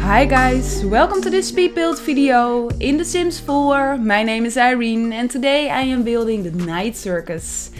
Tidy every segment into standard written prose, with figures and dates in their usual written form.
Hi guys, welcome to this speed build video in The Sims 4. My name is Erin and today I am building the Night Circus.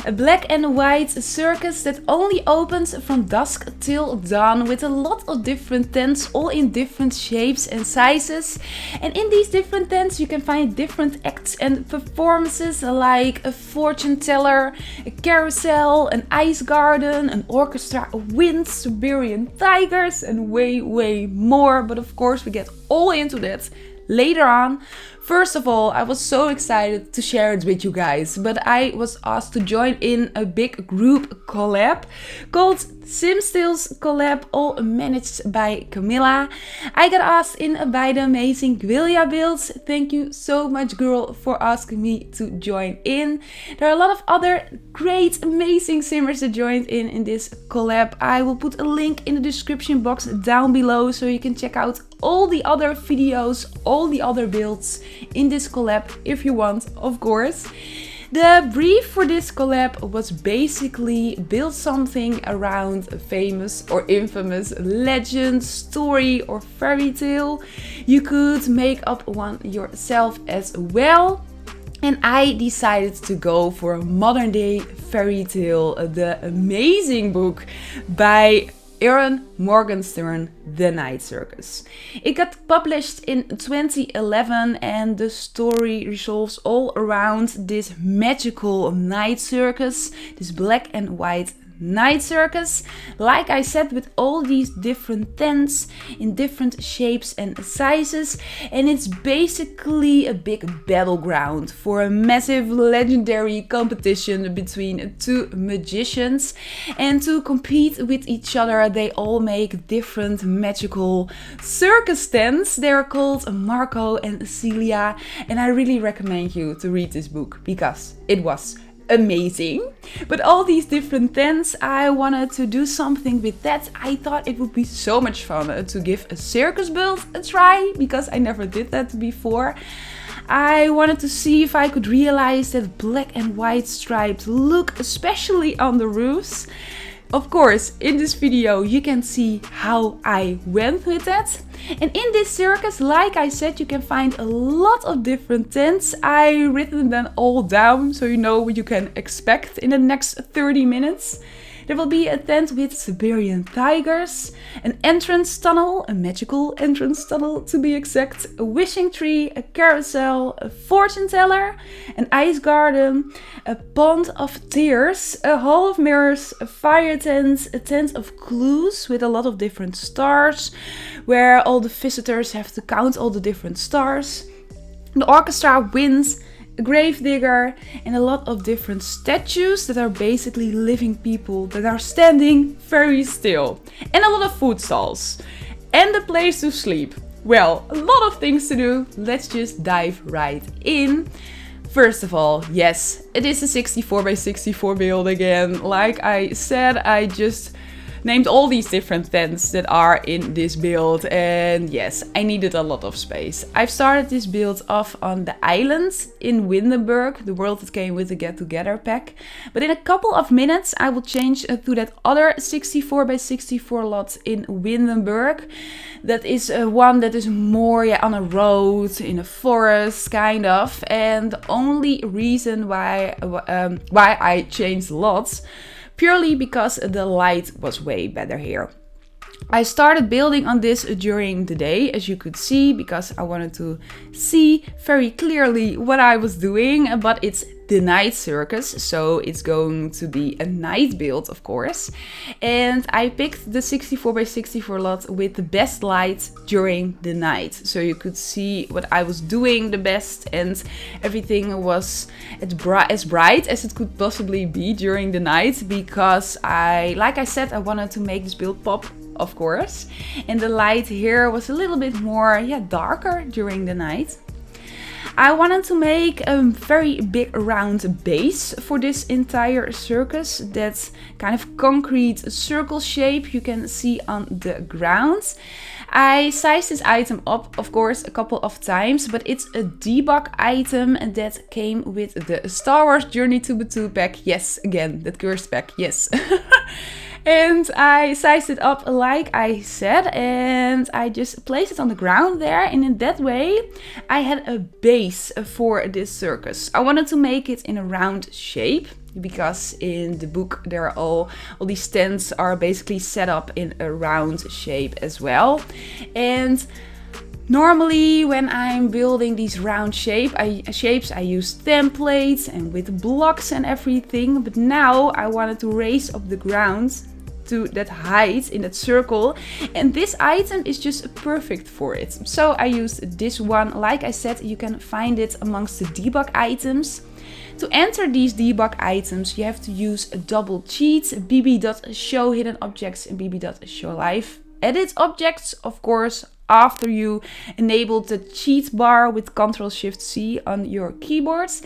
A black and white circus that only opens from dusk till dawn with a lot of different tents, all in different shapes and sizes. And in these different tents you can find different acts and performances like a fortune teller, a carousel, an ice garden, an orchestra, a wind, Siberian tigers and way more. But of course we get all into that later on. First of all, I was so excited to share it with you guys, but I was asked to join in a big group collab called SimStream Collab, all managed by Camilla. I got asked in by the amazing Gwilja builds. Thank you so much, girl, for asking me to join in. There are a lot of other great, amazing simmers that joined in this collab. I will put a link in the description box down below so you can check out all the other videos, all the other builds in this collab if you want, of course. The brief for this collab was basically build something around a famous or infamous legend, story or fairy tale. You could make up one yourself as well. And I decided to go for a modern day fairy tale, the amazing book by Erin Morgenstern, The Night Circus. It got published in 2011 and the story revolves all around this magical night circus, this black and white night circus, like I said, with all these different tents in different shapes and sizes, and it's basically a big battleground for a massive legendary competition between two magicians, and to compete with each other they all make different magical circus tents. They're called Marco and Celia, and I really recommend you to read this book because it was amazing. But all these different tents, I wanted to do something with that. I thought it would be so much fun to give a circus build a try because I never did that before. I wanted to see if I could realize that black and white striped look, especially on the roofs. Of course, in this video you can see how I went with that. And in this circus, like I said, you can find a lot of different tents. I written them all down so you know what you can expect in the next 30 minutes. There will be a tent with Siberian tigers, an entrance tunnel, a magical entrance tunnel to be exact, a wishing tree, a carousel, a fortune teller, an ice garden, a pond of tears, a hall of mirrors, a fire tent, a tent of clues with a lot of different stars, where all the visitors have to count all the different stars, the orchestra winds, a grave digger, and a lot of different statues that are basically living people that are standing very still, and a lot of food stalls, and a place to sleep. Well, a lot of things to do. Let's just dive right in. First of all, yes, it is a 64x64 build again. Like I said, I just named all these different tents that are in this build, and yes, I needed a lot of space. I've started this build off on the island in Windenburg, the world that came with the Get Together pack. But in a couple of minutes I will change to that other 64x64 lot in Windenburg. That is one that is more on a road, in a forest kind of. And the only reason why I changed lots, purely because the light was way better here. I started building on this during the day, as you could see, because I wanted to see very clearly what I was doing, but it's the Night Circus, so it's going to be a night build, of course. And I picked the 64x64 lot with the best light during the night, so you could see what I was doing the best, and everything was as bright as it could possibly be during the night, because like I said, I wanted to make this build pop, of course. And the light here was a little bit more, darker during the night. I wanted to make a very big round base for this entire circus. That's kind of concrete circle shape you can see on the ground. I sized this item up, of course, a couple of times, but it's a debug item that came with the Star Wars Journey to Batuu pack. Yes, again, that cursed pack, yes. And I sized it up like I said, and I just placed it on the ground there, and in that way I had a base for this circus. I wanted to make it in a round shape, because in the book there are all these tents are basically set up in a round shape as well. And normally when I'm building these round shapes, I use templates and with blocks and everything, but now I wanted to raise up the ground to that height in that circle, and this item is just perfect for it. So I used this one. Like I said, you can find it amongst the debug items. To enter these debug items, you have to use a double cheat, bb.show hidden objects and bb.show live edit objects, of course, after you enable the cheat bar with Ctrl+Shift+C on your keyboards.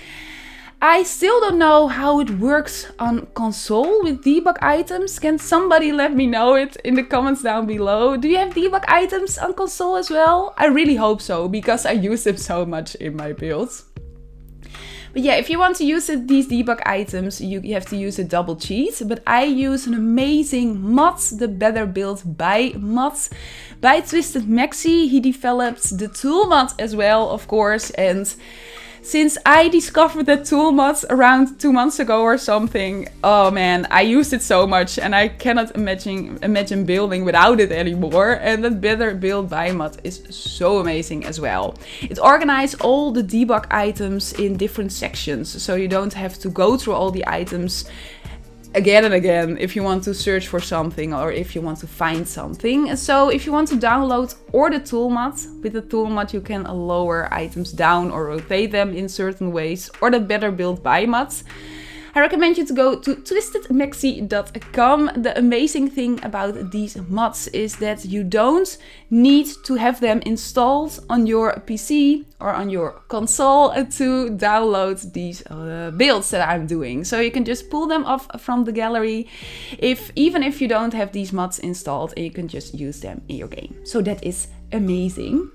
I still don't know how it works on console with debug items. Can somebody let me know it in the comments down below? Do you have debug items on console as well? I really hope so, because I use them so much in my builds. But yeah, if you want to use these debug items, you have to use a double cheat. But I use an amazing mod, the Better Build by mod by TheSimStream. He developed the tool mod as well, of course. And since I discovered that tool mod around 2 months ago or something, oh man, I used it so much and I cannot imagine building without it anymore. And that Better Build by mod is so amazing as well. It organizes all the debug items in different sections, so you don't have to go through all the items again and again if you want to search for something or if you want to find something. So if you want to download or the tool mod, with the tool mod you can lower items down or rotate them in certain ways, or the Better Build by mod, I recommend you to go to twistedmexi.com. The amazing thing about these mods is that you don't need to have them installed on your PC or on your console to download these builds that I'm doing. So you can just pull them off from the gallery, even if you don't have these mods installed, and you can just use them in your game. So that is amazing.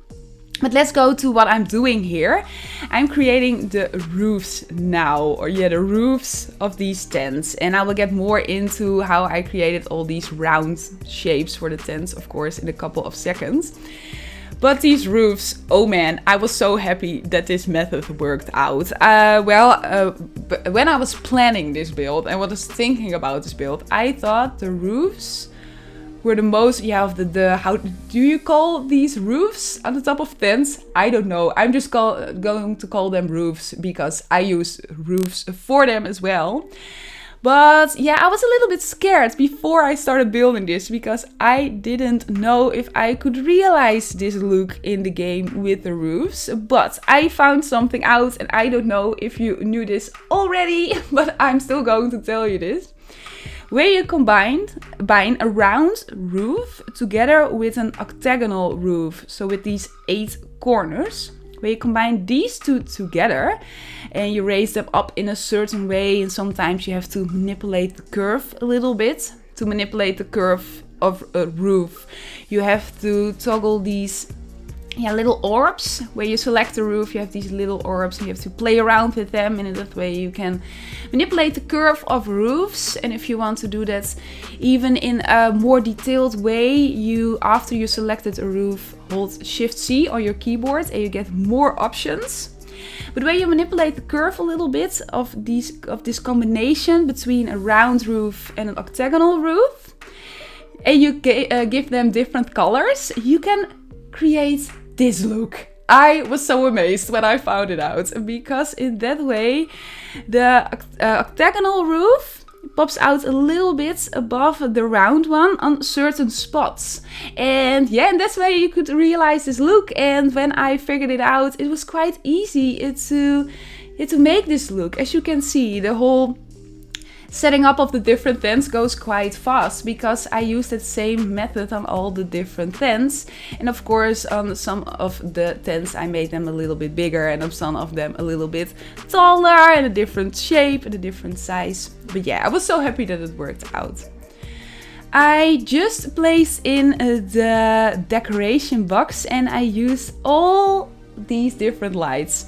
But let's go to what I'm doing here. I'm creating the roofs now, or yeah, the roofs of these tents. And I will get more into how I created all these round shapes for the tents, of course, in a couple of seconds. But these roofs, oh man, I was so happy that this method worked out. When I was planning this build and was thinking about this build, I thought the roofs were the most, how do you call these roofs on the top of tents? I don't know. I'm just going to call them roofs because I use roofs for them as well. But yeah, I was a little bit scared before I started building this, because I didn't know if I could realize this look in the game with the roofs. But I found something out, and I don't know if you knew this already, but I'm still going to tell you this. Where you combine a round roof together with an octagonal roof, so with these 8 corners, where you combine these two together and you raise them up in a certain way, and sometimes you have to manipulate the curve a little bit. To manipulate the curve of a roof, you have to toggle these little orbs. Where you select the roof, you have these little orbs and you have to play around with them, and in that way you can manipulate the curve of roofs. And if you want to do that even in a more detailed way, after you selected a roof, hold Shift-C on your keyboard and you get more options. But when you manipulate the curve a little bit of this combination between a round roof and an octagonal roof, and you give them different colors, you can create this look. I was so amazed when I found it out, because in that way the octagonal roof pops out a little bit above the round one on certain spots. And yeah, and that's why you could realize this look. And when I figured it out, it was quite easy to make this look. As you can see, the whole setting up of the different tents goes quite fast, because I used that same method on all the different tents. And of course on some of the tents I made them a little bit bigger, and on some of them a little bit taller, and a different shape and a different size. But yeah, I was so happy that it worked out. I just placed in the decoration box and I used all these different lights.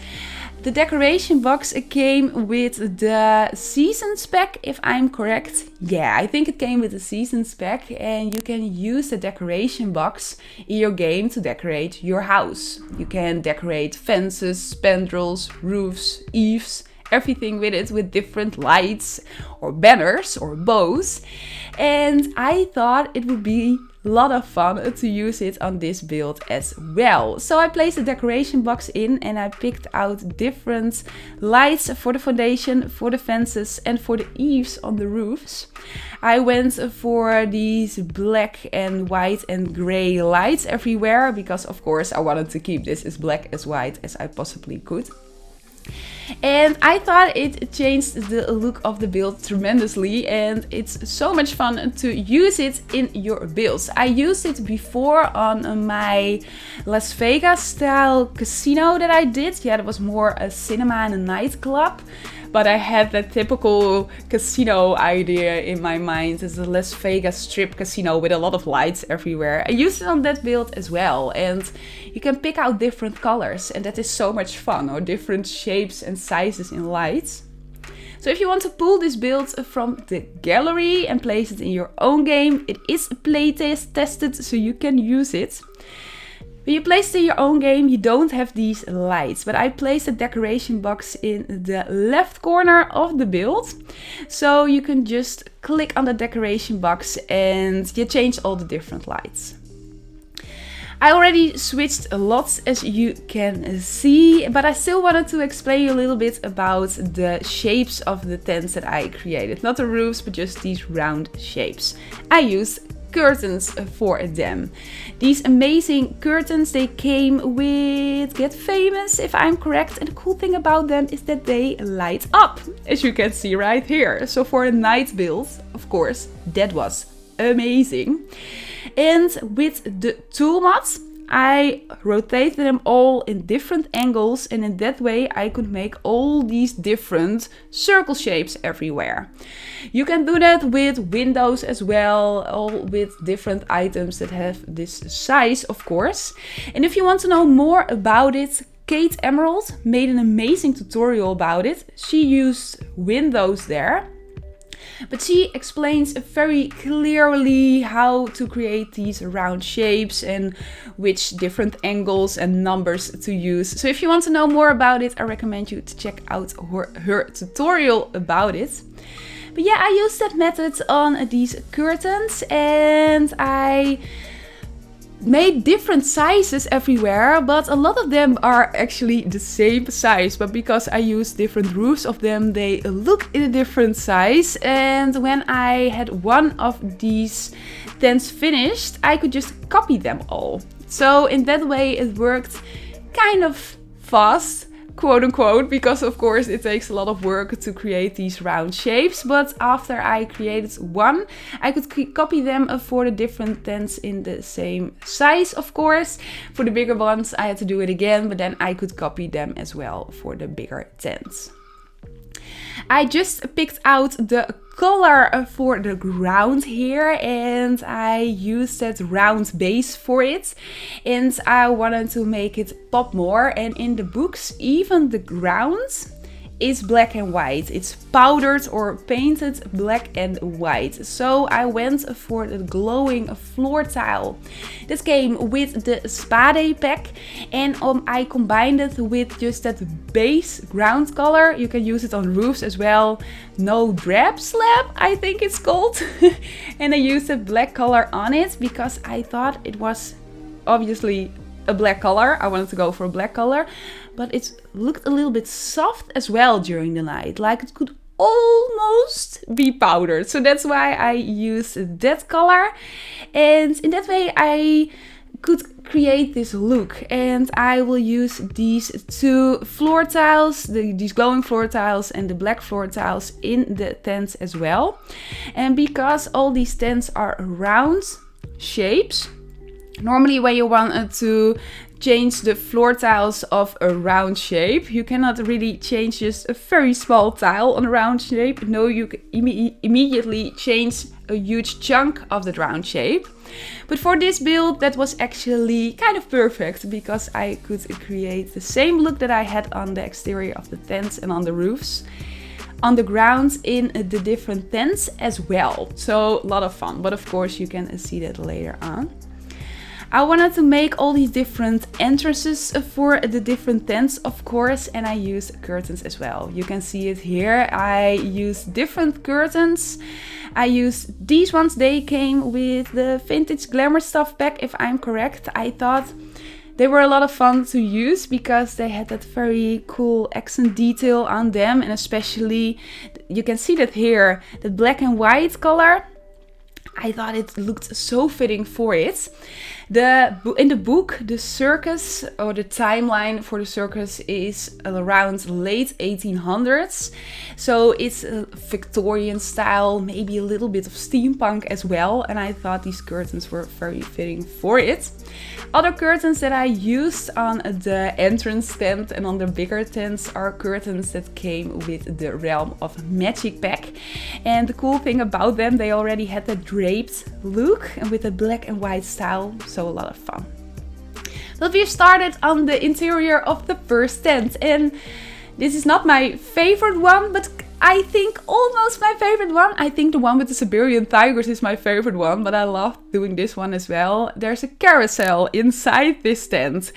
The decoration box came with the seasons pack, if I'm correct. Yeah, I think it came with the seasons pack, and you can use the decoration box in your game to decorate your house. You can decorate fences, spandrels, roofs, eaves, everything with it, with different lights or banners or bows. And I thought it would be a lot of fun to use it on this build as well. So I placed the decoration box in and I picked out different lights for the foundation, for the fences and for the eaves on the roofs. I went for these black and white and gray lights everywhere because of course I wanted to keep this as black as white as I possibly could. And I thought it changed the look of the build tremendously, and it's so much fun to use it in your builds. I used it before on my Las Vegas style casino that I did. Yeah, it was more a cinema and a nightclub. But I had that typical casino idea in my mind. It's a Las Vegas strip casino with a lot of lights everywhere. I used it on that build as well. And you can pick out different colors. And that is so much fun. Or different shapes and sizes in lights. So if you want to pull this build from the gallery and place it in your own game, it is playtest tested so you can use it. When you place it in your own game, you don't have these lights, but I placed a decoration box in the left corner of the build. So you can just click on the decoration box and you change all the different lights. I already switched a lot, as you can see, but I still wanted to explain you a little bit about the shapes of the tents that I created. Not the roofs, but just these round shapes. I used curtains for them. These amazing curtains, they came with Get Famous, if I'm correct, and the cool thing about them is that they light up, as you can see right here. So for a night build, of course, that was amazing. And with the tool mats, I rotated them all in different angles, and in that way I could make all these different circle shapes everywhere. You can do that with windows as well, all with different items that have this size, of course. And if you want to know more about it, Kate Emerald made an amazing tutorial about it. She used windows there. But she explains very clearly how to create these round shapes and which different angles and numbers to use. So if you want to know more about it, I recommend you to check out her tutorial about it. But yeah, I used that method on these curtains and I made different sizes everywhere, but a lot of them are actually the same size. But because I used different roofs of them, they look in a different size. And when I had one of these tents finished, I could just copy them all. So in that way it worked kind of fast, quote unquote, because of course it takes a lot of work to create these round shapes. But after I created one, I could copy them for the different tents in the same size, of course. For the bigger ones I had to do it again, but then I could copy them as well for the bigger tents. I just picked out the color for the ground here and I used that round base for it, and I wanted to make it pop more. And in the books, even the ground is black and white. It's powdered or painted black and white. So I went for the glowing floor tile. This came with the Spade pack, and I combined it with just that base ground color. You can use it on roofs as well. No drab slab, I think it's called. And I used a black color on it because I thought it was obviously a black color. I wanted to go for a black color, but it looked a little bit soft as well during the night, like it could almost be powdered. So that's why I used that color, and in that way I could create this look. And I will use these two floor tiles, these glowing floor tiles and the black floor tiles in the tents as well. And because all these tents are round shapes, normally when you want to change the floor tiles of a round shape, you cannot really change just a very small tile on a round shape. No, you can immediately change a huge chunk of the round shape. But for this build, that was actually kind of perfect because I could create the same look that I had on the exterior of the tents and on the roofs, on the ground in the different tents as well. So a lot of fun, but of course you can see that later on. I wanted to make all these different entrances for the different tents, of course, and I used curtains as well. You can see it here. I used different curtains. I used these ones. They came with the vintage glamour stuff pack, if I'm correct. I thought they were a lot of fun to use because they had that very cool accent detail on them, and especially you can see that here, the black and white color. I thought it looked so fitting for it. In the book, the circus, or the timeline for the circus, is around late 1800s. So it's a Victorian style, maybe a little bit of steampunk as well. And I thought these curtains were very fitting for it. Other curtains that I used on the entrance tent and on the bigger tents are curtains that came with the Realm of Magic pack. And the cool thing about them, they already had the draped look and with a black and white style. So a lot of fun. But we've started on the interior of the first tent, and this is not my favorite one, but I think almost my favorite one. I think the one with the Siberian tigers is my favorite one, but I love doing this one as well. There's a carousel inside this tent,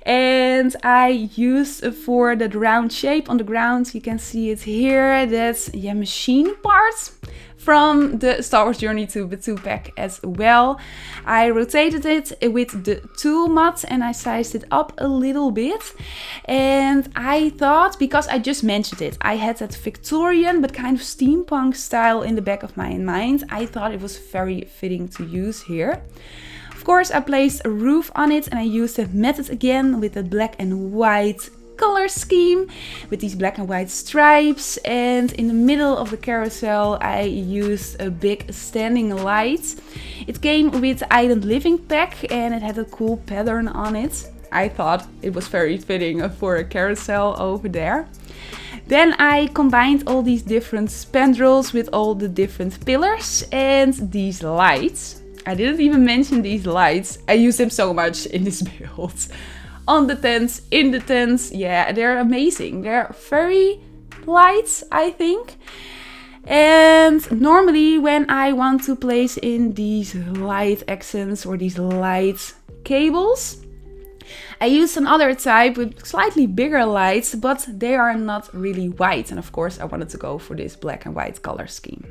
and I used for that round shape on the ground. You can see it here. That's machine parts from the Star Wars Journey to Batuu pack as well. I rotated it with the tool mat and I sized it up a little bit. And I thought, because I just mentioned it, I had that Victorian but kind of steampunk style in the back of my mind. I thought it was very fitting to use here. Of course, I placed a roof on it and I used that method again with the black and white color scheme with these black and white stripes, and in the middle of the carousel I used a big standing light. It came with Island Living pack and it had a cool pattern on it. I thought it was very fitting for a carousel over there. Then I combined all these different spandrels with all the different pillars and these lights. I didn't even mention these lights. I use them so much in this build. On the tents, in the tents, yeah, they're amazing. They're very light, I think. And normally when I want to place in these light accents or these light cables, I use another type with slightly bigger lights, but they are not really white. And of course I wanted to go for this black and white color scheme.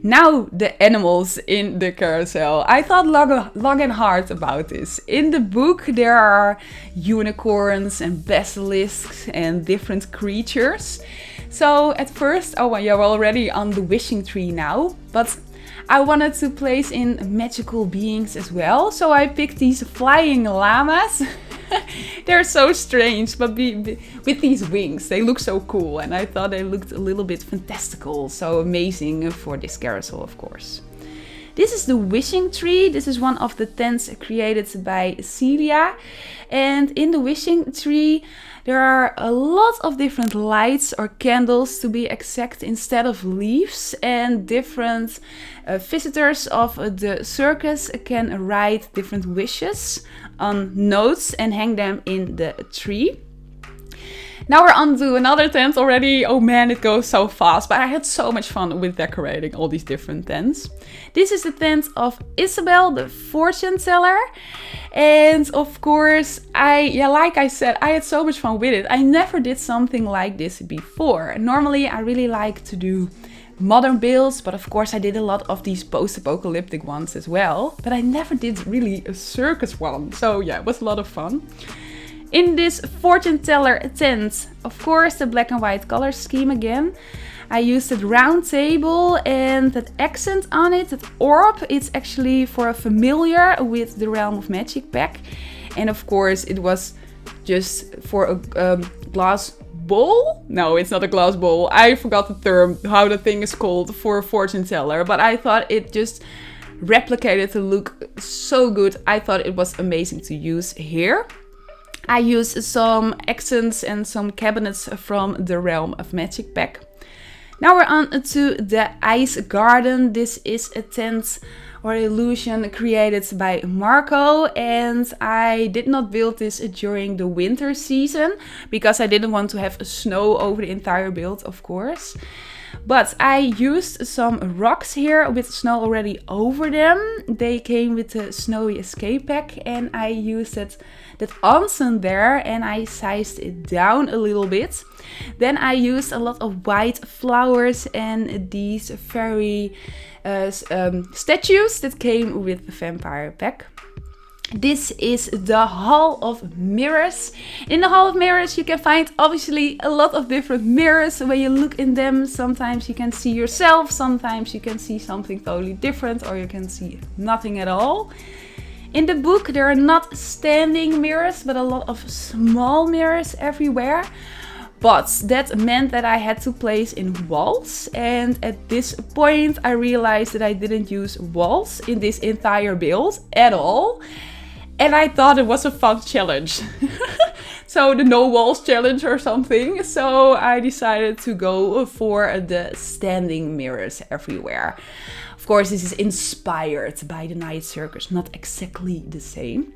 Now the animals in the carousel. I thought long and hard about this. In the book there are unicorns and basilisks and different creatures. So at first, oh well, you're already on the wishing tree now, but I wanted to place in magical beings as well. So I picked these flying llamas. They're so strange, but with these wings, they look so cool. And I thought they looked a little bit fantastical. So amazing for this carousel, of course. This is the wishing tree. This is one of the tents created by Celia. And in the wishing tree, there are a lot of different lights or candles, to be exact, instead of leaves. And different visitors of the circus can write different wishes on notes and hang them in the tree. Now we're on to another tent already. Oh man, it goes so fast, but I had so much fun with decorating all these different tents. This is the tent of Isabel, the fortune teller. And of course, like I said, I had so much fun with it. I never did something like this before. Normally, I really like to do modern builds, but of course I did a lot of these post-apocalyptic ones as well. But I never did really a circus one. So yeah, it was a lot of fun. In this fortune teller tent, of course, the black and white color scheme again. I used that round table and that accent on it, that orb. It's actually for a familiar with the Realm of Magic pack. And of course, it was just for a glass bowl. No, it's not a glass bowl. I forgot the term, how the thing is called for a fortune teller. But I thought it just replicated the look so good. I thought it was amazing to use here. I used some accents and some cabinets from the Realm of Magic pack. Now we're on to the ice garden. This is a tent or illusion created by Marco, and I did not build this during the winter season because I didn't want to have snow over the entire build, of course. But I used some rocks here with snow already over them. They came with the snowy escape pack, and I used that onsen there and I sized it down a little bit. Then I used a lot of white flowers and these fairy statues that came with the vampire pack. This is the Hall of Mirrors. In the Hall of Mirrors you can find obviously a lot of different mirrors. When you look in them, sometimes you can see yourself, sometimes you can see something totally different, or you can see nothing at all. In the book there are not standing mirrors, but a lot of small mirrors everywhere. But that meant that I had to place in walls, and at this point I realized that I didn't use walls in this entire build at all. And I thought it was a fun challenge. So the no walls challenge or something. So I decided to go for the standing mirrors everywhere. Of course, this is inspired by the Night Circus, not exactly the same.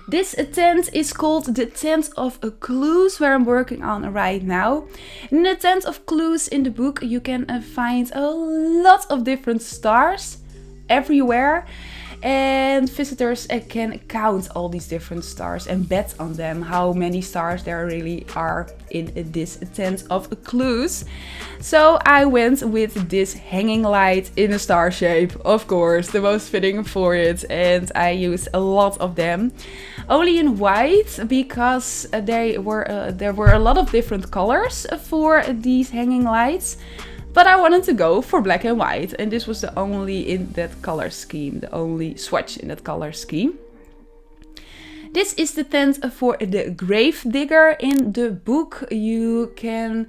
This tent is called the Tent of Clues, where I'm working on right now. In the Tent of Clues in the book you can find a lot of different stars everywhere. And visitors can count all these different stars and bet on them, how many stars there really are in this Tent of Clues. So I went with this hanging light in a star shape, of course, the most fitting for it, and I used a lot of them. Only in white, because there were a lot of different colors for these hanging lights. But I wanted to go for black and white, and this was the only in that color scheme, the only swatch in that color scheme. This is the tent for the grave digger. In the book you can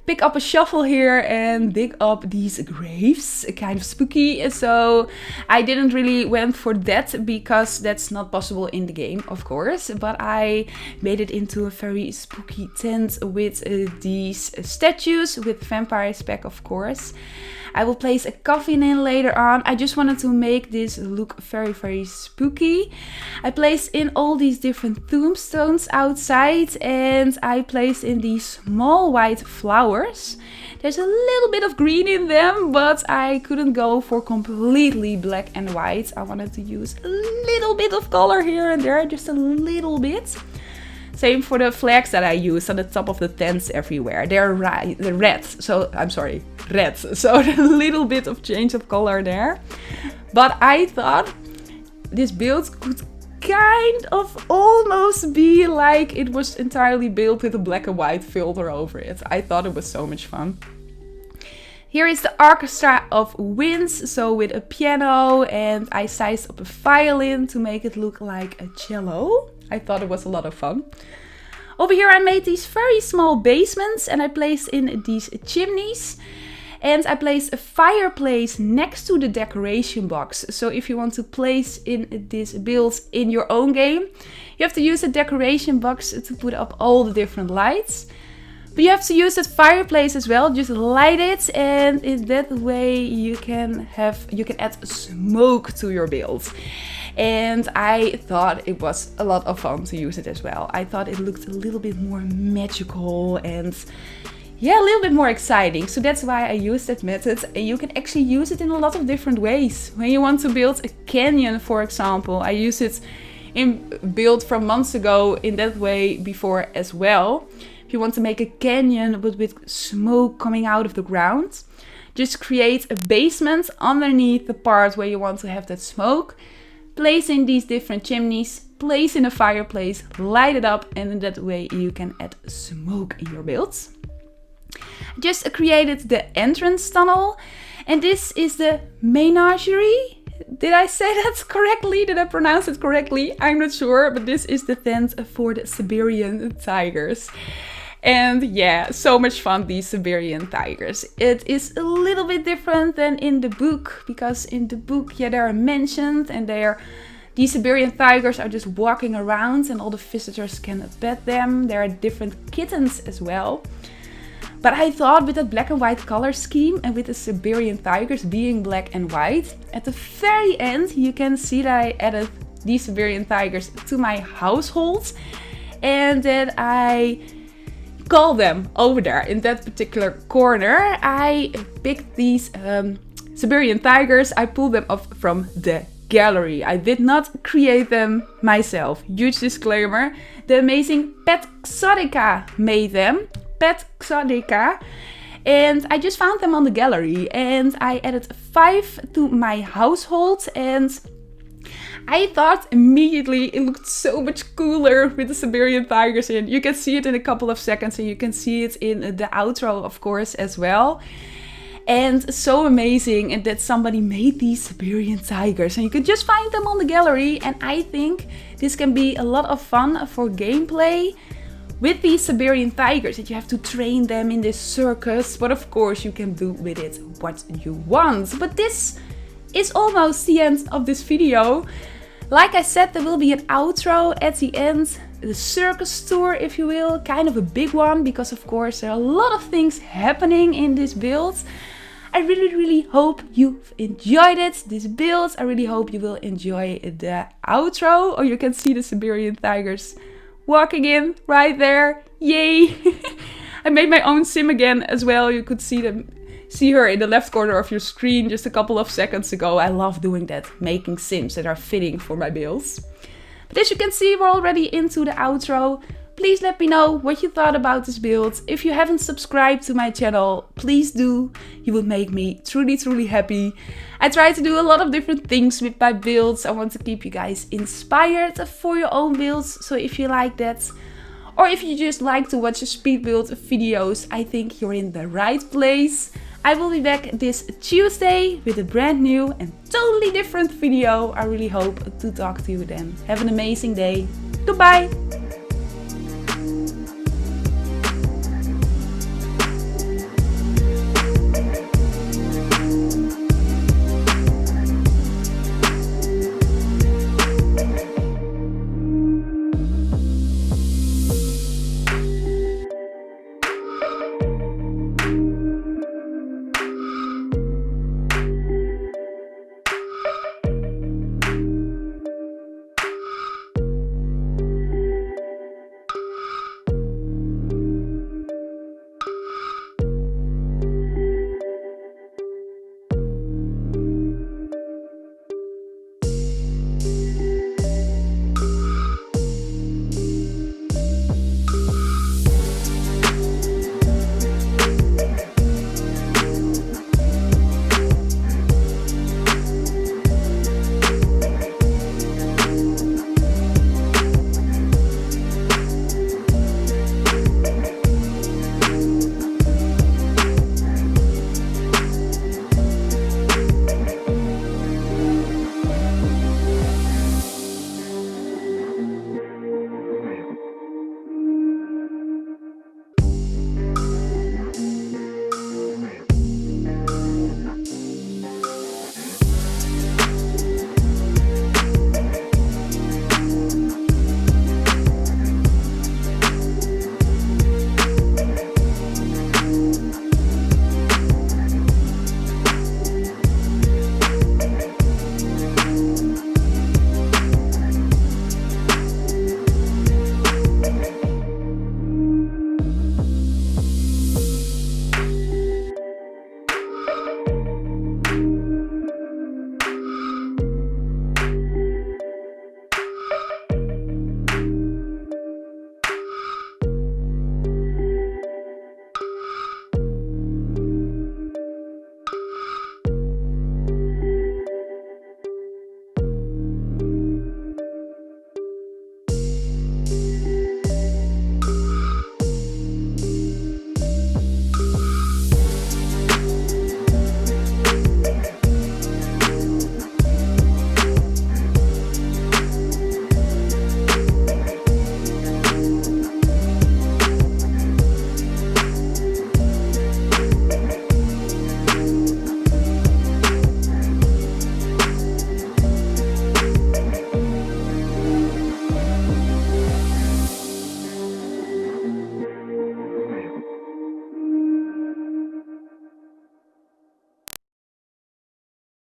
pick up a shovel here and dig up these graves, kind of spooky. So I didn't really went for that because that's not possible in the game, of course, but I made it into a very spooky tent with these statues with vampires pack, of course. I will place a coffin in later on. I just wanted to make this look very, very spooky. I placed in all these different tombstones outside, and I placed in these small white flowers. There's a little bit of green in them, but I couldn't go for completely black and white. I wanted to use a little bit of color here and there, just a little bit. Same for the flags that I used on the top of the tents everywhere. They're red, so I'm sorry, red. So a little bit of change of color there. But I thought this build could kind of almost be like it was entirely built with a black and white filter over it. I thought it was so much fun. Here is the Orchestra of Winds, so with a piano, and I sized up a violin to make it look like a cello. I thought it was a lot of fun. Over here I made these very small basements, and I placed in these chimneys. And I placed a fireplace next to the decoration box. So if you want to place in this build in your own game, you have to use a decoration box to put up all the different lights. But you have to use that fireplace as well, just light it, and in that way you can add smoke to your build. And I thought it was a lot of fun to use it as well. I thought it looked a little bit more magical and yeah, a little bit more exciting. So that's why I used that method. And you can actually use it in a lot of different ways. When you want to build a canyon, for example, I used it in build from months ago in that way before as well. If you want to make a canyon but with smoke coming out of the ground, just create a basement underneath the part where you want to have that smoke. Place in these different chimneys, place in a fireplace, light it up, and in that way you can add smoke in your builds. Just created the entrance tunnel, and this is the menagerie. Did I say that correctly? Did I pronounce it correctly? I'm not sure, but this is the tent for the Siberian tigers. And yeah, so much fun, these Siberian tigers. It is a little bit different than in the book, because in the book, yeah, they are mentioned, and these Siberian tigers are just walking around and all the visitors can pet them. There are different kittens as well. But I thought with that black and white color scheme and with the Siberian tigers being black and white, at the very end you can see that I added these Siberian tigers to my household and that I call them over there in that particular corner. I picked these Siberian tigers, I pulled them off from the gallery. I did not create them myself. Huge disclaimer. The amazing Pet Exotica made them. Pet Exotica. And I just found them on the gallery and I added 5 to my household, and I thought immediately it looked so much cooler with the Siberian tigers in. You can see it in a couple of seconds and you can see it in the outro of course as well. And so amazing and that somebody made these Siberian tigers and you can just find them on the gallery, and I think this can be a lot of fun for gameplay with these Siberian tigers, that you have to train them in this circus, but of course you can do with it what you want. But this is almost the end of this video. Like I said, there will be an outro at the end, the circus tour if you will, kind of a big one because of course there are a lot of things happening in this build. I really hope you've enjoyed it, this build. I really hope you will enjoy the outro, or you can see the Siberian tigers walking in right there. Yay! I made my own sim again as well. You could see her in the left corner of your screen just a couple of seconds ago. I love doing that, making sims that are fitting for my builds. But as you can see, we're already into the outro. Please let me know what you thought about this build. If you haven't subscribed to my channel, please do. You would make me truly happy. I try to do a lot of different things with my builds. I want to keep you guys inspired for your own builds. So if you like that, or if you just like to watch speed build videos, I think you're in the right place. I will be back this Tuesday with a brand new and totally different video. I really hope to talk to you then. Have an amazing day. Goodbye!